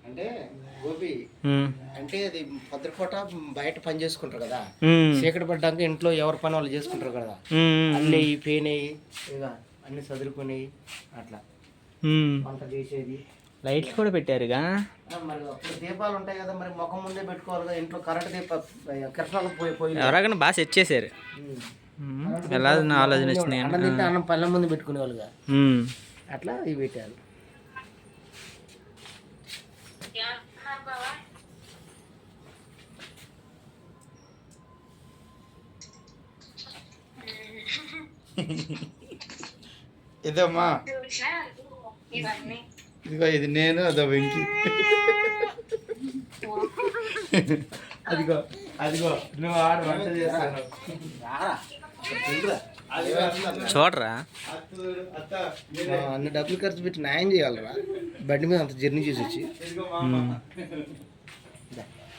అంటే గోపి అంటే అది పొద్దుపూట బయట పని చేసుకుంటారు కదా, చీకటి పడ్డాక ఇంట్లో ఎవరి పని వాళ్ళు చేసుకుంటారు కదా, అన్నీ పేనయ్యి ఇక అన్ని చదువుకుని అట్లా వంట చేసేది. లైట్లు కూడా పెట్టారుగా. మరి అప్పుడు దీపాలు ఉంటాయి కదా, మరి ముఖం ముందే పెట్టుకోవాలి కదా, ఇంట్లో కరెంట్ కిరసనాలు పోయి ఎవరైనా బాగా సెట్ చేశారు. ఎలా నా ఆలోచన వచ్చింది. అన్నం తింటే అన్నం పళ్ళ ముందు పెట్టుకునేవాళ్ళుగా, అట్లా ఇవి పెట్టారు. ఇదమ్మా ఇదిగో ఇది నేను, అదో వెంకి. అదిగో అదిగో నువ్వు ఆడ వంట చేస్తాను చూడరా. అన్ని డబ్బులు ఖర్చు పెట్టి న్యాయం చేయాలరా, బండి మీద అంత జర్నీ చేసి వచ్చి.